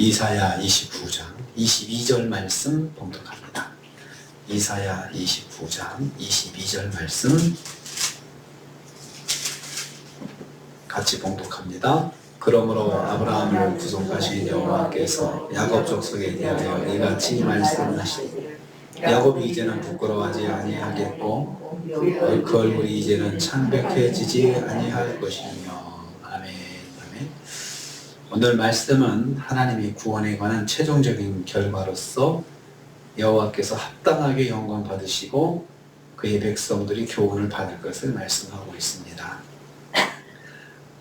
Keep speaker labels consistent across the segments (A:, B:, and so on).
A: 이사야 29장 22절 말씀 봉독합니다. 이사야 29장 22절 말씀 같이 봉독합니다. 그러므로 아브라함을 구속하신 여호와께서 야곱 족속에 대하여 이같이 말씀하시되 야곱이 이제는 부끄러워하지 아니하겠고 그 얼굴이 이제는 창백해지지 아니할 것이며. 아멘. 아멘. 오늘 말씀은 하나님이 구원에 관한 최종적인 결과로서 여호와께서 합당하게 영광 받으시고 그의 백성들이 교훈을 받을 것을 말씀하고 있습니다.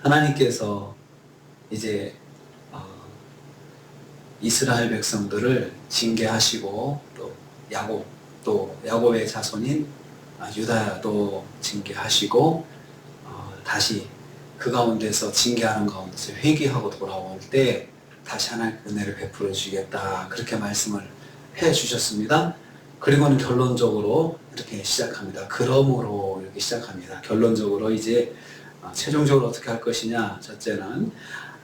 A: 하나님께서 이제 이스라엘 백성들을 징계하시고 또 야곱의 자손인 유다도 징계하시고 다시 그 가운데서 징계하는 가운데서 회개하고 돌아올 때 다시 하나님 은혜를 베풀어 주시겠다, 그렇게 말씀을 해 주셨습니다. 그리고는 결론적으로 이렇게 시작합니다. 그러므로 이렇게 시작합니다. 결론적으로 이제 최종적으로 어떻게 할 것이냐. 첫째는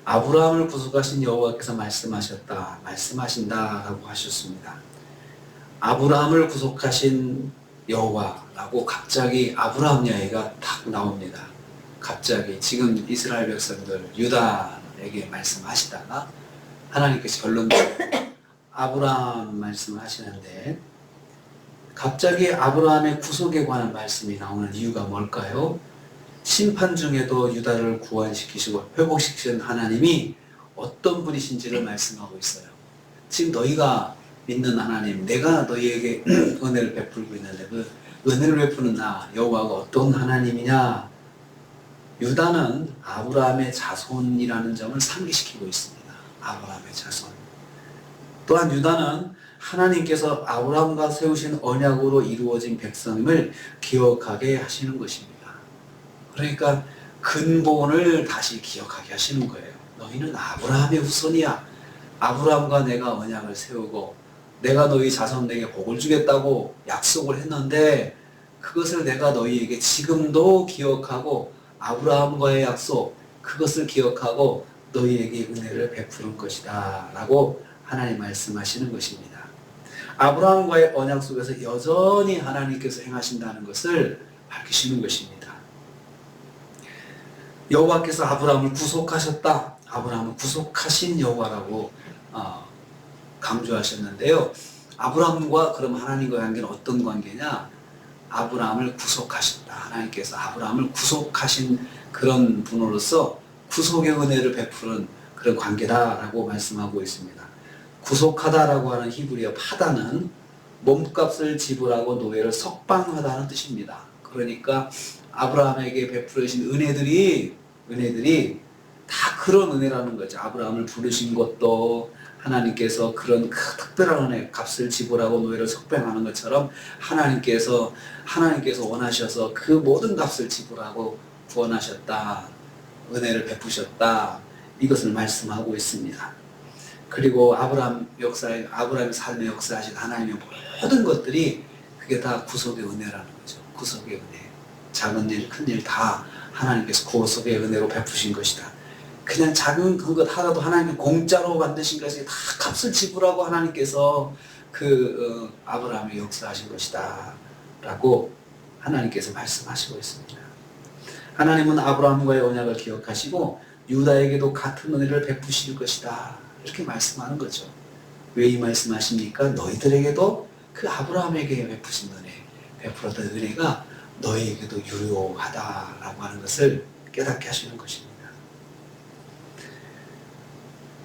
A: 아브라함을 구속하신 여호와께서 말씀하신다라고 하셨습니다. 아브라함을 구속하신 여호와라고 갑자기 아브라함 이야기가 딱 나옵니다. 갑자기 지금 이스라엘 백성들 유다에게 말씀하시다가 하나님께서 결론적으로 아브라함 말씀을 하시는데, 갑자기 아브라함의 구속에 관한 말씀이 나오는 이유가 뭘까요? 심판 중에도 유다를 구원시키시고 회복시키신 하나님이 어떤 분이신지를 말씀하고 있어요. 지금 너희가 믿는 하나님, 내가 너희에게 은혜를 베풀고 있는데 그 은혜를 베푸는 나 여호와가 어떤 하나님이냐? 유다는 아브라함의 자손이라는 점을 상기시키고 있습니다. 아브라함의 자손. 또한 유다는 하나님께서 아브라함과 세우신 언약으로 이루어진 백성임을 기억하게 하시는 것입니다. 그러니까 근본을 다시 기억하게 하시는 거예요. 너희는 아브라함의 후손이야. 아브라함과 내가 언약을 세우고 내가 너희 자손에게 복을 주겠다고 약속을 했는데, 그것을 내가 너희에게 지금도 기억하고 아브라함과의 약속, 그것을 기억하고 너희에게 은혜를 베푸는 것이다 라고 하나님 말씀하시는 것입니다. 아브라함과의 언약 속에서 여전히 하나님께서 행하신다는 것을 밝히시는 것입니다. 여호와께서 아브라함을 구속하셨다, 아브라함을 구속하신 여호와라고 강조하셨는데요. 아브라함과 그럼 하나님과의 관계는 어떤 관계냐? 아브라함을 구속하셨다. 하나님께서 아브라함을 구속하신 그런 분으로서 구속의 은혜를 베푸는 그런 관계다라고 말씀하고 있습니다. 구속하다라고 하는 히브리어 파다는 몸값을 지불하고 노예를 석방하다는 뜻입니다. 그러니까 아브라함에게 베풀으신 은혜들이 다 그런 은혜라는 거죠. 아브라함을 부르신 것도 하나님께서 그런 특별한 은혜, 값을 지불하고 노예를 석방하는 것처럼 하나님께서 원하셔서 그 모든 값을 지불하고 구원하셨다, 은혜를 베푸셨다, 이것을 말씀하고 있습니다. 그리고 아브라함의 삶의 역사하신 하나님의 모든 것들이 그게 다 구속의 은혜라는 거죠. 구속의 은혜. 작은 일, 큰 일 다 하나님께서 구속의 은혜로 베푸신 것이다. 그냥 작은 것 하나도 하나님이 공짜로 만드신 것이 다 값을 지불하고 하나님께서 아브라함의 역사하신 것이다 라고 하나님께서 말씀하시고 있습니다. 하나님은 아브라함과의 언약을 기억하시고 유다에게도 같은 은혜를 베푸실 것이다, 이렇게 말씀하는 거죠. 왜 이 말씀하십니까? 너희들에게도 그 아브라함에게 베푸신 은혜, 베풀었던 은혜가 너희에게도 유효하다라고 하는 것을 깨닫게 하시는 것입니다.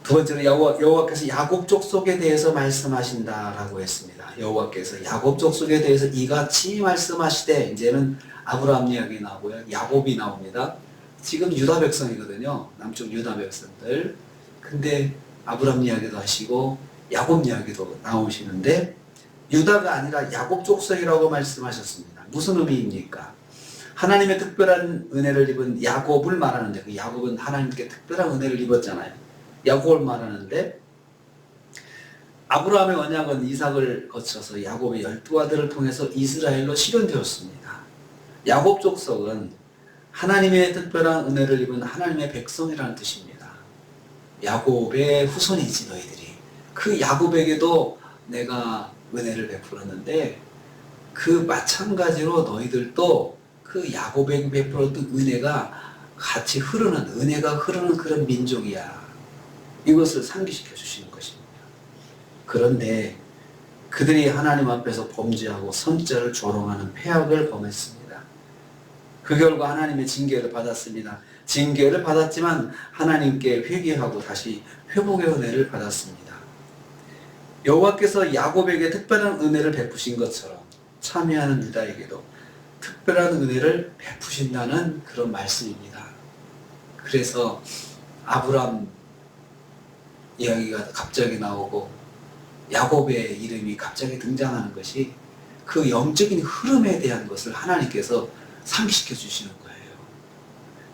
A: 두 번째로 여호와께서 야곱 족속에 대해서 말씀하신다라고 했습니다. 여호와께서 야곱 족속에 대해서 이같이 말씀하시되, 이제는 아브라함 이야기 나오고요, 야곱이 나옵니다. 지금 유다 백성이거든요. 남쪽 유다 백성들. 근데 아브라함 이야기도 하시고 야곱 이야기도 나오시는데, 유다가 아니라 야곱 족속이라고 말씀하셨습니다. 무슨 의미입니까? 하나님의 특별한 은혜를 입은 야곱을 말하는데, 그 야곱은 하나님께 특별한 은혜를 입었잖아요. 야곱을 말하는데, 아브라함의 언약은 이삭을 거쳐서 야곱의 12아들을 통해서 이스라엘로 실현되었습니다. 야곱 족속은 하나님의 특별한 은혜를 입은 하나님의 백성이라는 뜻입니다. 야곱의 후손이지 너희들이. 그 야곱에게도 내가 은혜를 베풀었는데 그 마찬가지로 너희들도 그 야곱에게 베풀었던 은혜가 같이 흐르는, 은혜가 흐르는 그런 민족이야. 이것을 상기시켜 주시는 것입니다. 그런데 그들이 하나님 앞에서 범죄하고 선자를 조롱하는 패악을 범했습니다. 그 결과 하나님의 징계를 받았습니다. 징계를 받았지만 하나님께 회개하고 다시 회복의 은혜를 받았습니다. 여호와께서 야곱에게 특별한 은혜를 베푸신 것처럼 참여하는 유다에게도 특별한 은혜를 베푸신다는 그런 말씀입니다. 그래서 아브람 이야기가 갑자기 나오고 야곱의 이름이 갑자기 등장하는 것이 그 영적인 흐름에 대한 것을 하나님께서 상기시켜 주시는 거예요.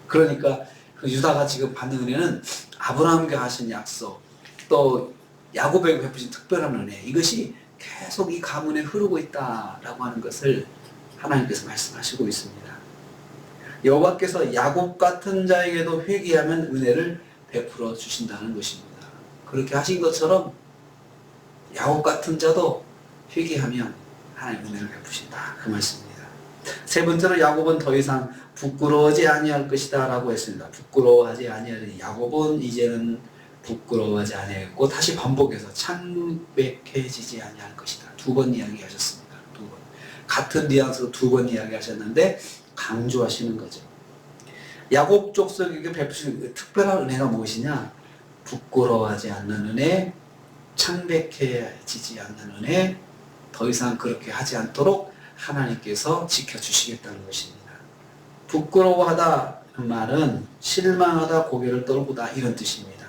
A: 그러니까 그 유다가 지금 받는 은혜는 아브라함에게 하신 약속, 또 야곱에게 베푸신 특별한 은혜, 이것이 계속 이 가문에 흐르고 있다라고 하는 것을 하나님께서 말씀하시고 있습니다. 여호와께서 야곱 같은 자에게도 회개하면 은혜를 베풀어 주신다는 것입니다. 그렇게 하신 것처럼 야곱 같은 자도 회개하면 하나님 은혜를 베푸신다, 그 말씀입니다. 세 번째로 야곱은 더 이상 부끄러워하지 아니할 것이다 라고 했습니다. 부끄러워하지 아니하니 야곱은 이제는 부끄러워하지 아니하였고, 다시 반복해서 창백해지지 아니할 것이다. 두 번 이야기하셨습니다. 두 번. 같은 뉘앙스로 두 번 이야기하셨는데 강조하시는 거죠. 야곱 족속에게 베푸신 특별한 은혜가 무엇이냐? 부끄러워하지 않는 은혜, 창백해지지 않는 은혜, 더 이상 그렇게 하지 않도록 하나님께서 지켜주시겠다는 것입니다. 부끄러워하다는 말은 실망하다, 고개를 떨구다, 이런 뜻입니다.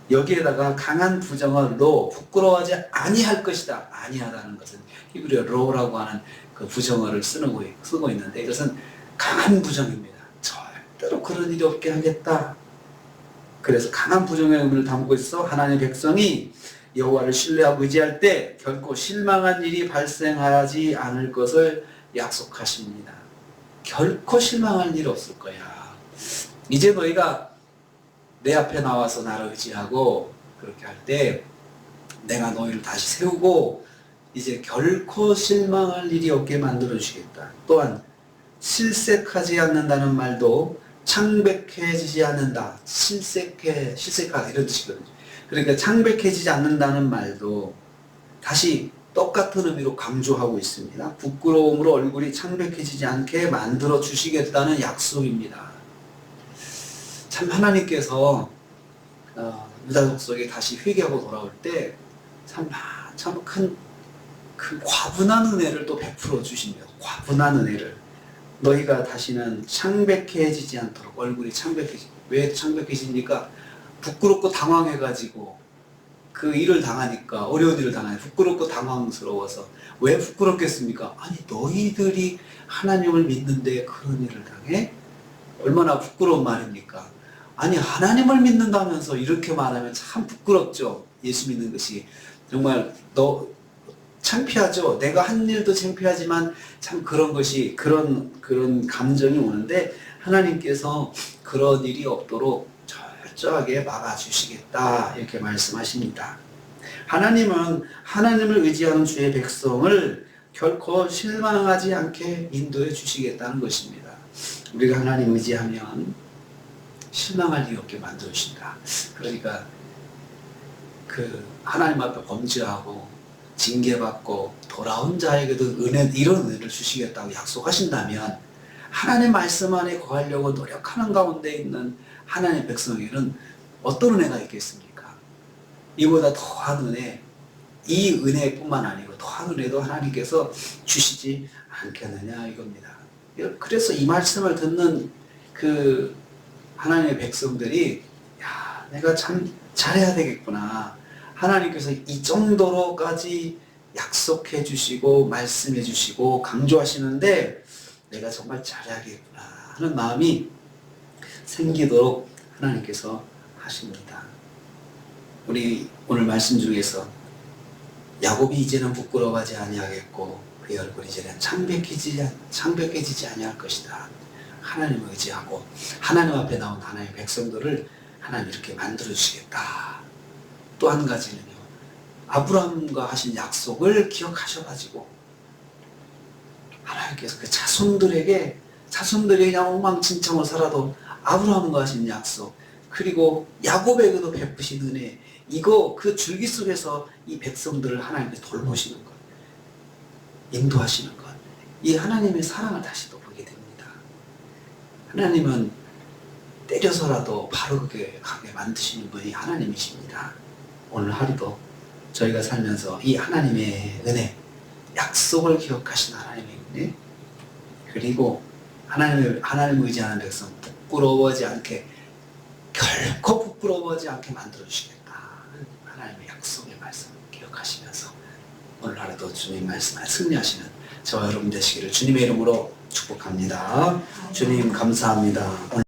A: 여기에다가 강한 부정어로 부끄러워하지 아니할 것이다. 아니하다는 것은 히브리어 로라고 하는 그 부정어를 쓰고 있는데, 이것은 강한 부정입니다. 절대로 그런 일이 없게 하겠다. 그래서 강한 부정의 의미를 담고 있어 하나님의 백성이 여호와를 신뢰하고 의지할 때 결코 실망한 일이 발생하지 않을 것을 약속하십니다. 결코 실망할 일 없을 거야. 이제 너희가 내 앞에 나와서 나를 의지하고 그렇게 할 때 내가 너희를 다시 세우고 이제 결코 실망할 일이 없게 만들어 주시겠다. 또한 실색하지 않는다는 말도 창백해지지 않는다, 실색하다, 이런 뜻이거든요. 그러니까 창백해지지 않는다는 말도 다시 똑같은 의미로 강조하고 있습니다. 부끄러움으로 얼굴이 창백해지지 않게 만들어 주시겠다는 약속입니다. 참 하나님께서 유다 족속에 다시 회개하고 돌아올 때 참 큰 과분한 은혜를 또 베풀어 주십니다. 과분한 은혜를. 너희가 다시는 창백해지지 않도록, 얼굴이 왜 창백해지니까? 부끄럽고 당황해가지고 그 일을 당하니까, 어려운 일을 당하니까 부끄럽고 당황스러워서. 왜 부끄럽겠습니까? 아니 너희들이 하나님을 믿는데 그런 일을 당해? 얼마나 부끄러운 말입니까? 아니 하나님을 믿는다면서 이렇게 말하면 참 부끄럽죠. 예수 믿는 것이 정말 창피하죠. 내가 한 일도 창피하지만 참 그런 것이 그런 감정이 오는데 하나님께서 그런 일이 없도록 철저하게 막아주시겠다, 이렇게 말씀하십니다. 하나님은 하나님을 의지하는 주의 백성을 결코 실망하지 않게 인도해 주시겠다는 것입니다. 우리가 하나님 의지하면 실망할 일이 없게 만들어 주신다. 그러니까 그 하나님 앞에 범죄하고 징계받고 돌아온 자에게도 이런 은혜를 주시겠다고 약속하신다면 하나님의 말씀 안에 거하려고 노력하는 가운데 있는 하나님의 백성에게는 어떤 은혜가 있겠습니까? 이보다 더한 은혜, 이 은혜뿐만 아니고 더한 은혜도 하나님께서 주시지 않겠느냐, 이겁니다. 그래서 이 말씀을 듣는 그 하나님의 백성들이 내가 참 잘해야 되겠구나. 하나님께서 이 정도로까지 약속해 주시고 말씀해 주시고 강조하시는데 내가 정말 잘해야겠구나 하는 마음이 생기도록 하나님께서 하십니다. 우리 오늘 말씀 중에서 야곱이 이제는 부끄러워하지 아니하겠고 그의 얼굴이 이제는 창백해지지 아니할 것이다. 하나님을 의지하고 하나님 앞에 나온 하나님의 백성들을 하나님 이렇게 만들어 주시겠다. 또 한 가지는요, 아브라함과 하신 약속을 기억하셔가지고 하나님께서 그 자손들이 그냥 엉망진창으로 살아도 아브라함과 하신 약속, 그리고 야곱에게도 베푸신 은혜, 이거 그 줄기 속에서 이 백성들을 하나님께서 돌보시는 것, 인도하시는 것, 이 하나님의 사랑을 다시 또 보게 됩니다. 하나님은 때려서라도 바르게 가게 만드시는 분이 하나님이십니다. 오늘 하루도 저희가 살면서 이 하나님의 은혜, 약속을 기억하신 하나님의 은혜, 그리고 하나님을 의지하는 백성 부끄러워하지 않게, 결코 부끄러워하지 않게 만들어주시겠다. 하나님의 약속의 말씀을 기억하시면서 오늘 하루도 주님 말씀에 승리하시는 저와 여러분 되시기를 주님의 이름으로 축복합니다. 주님 감사합니다.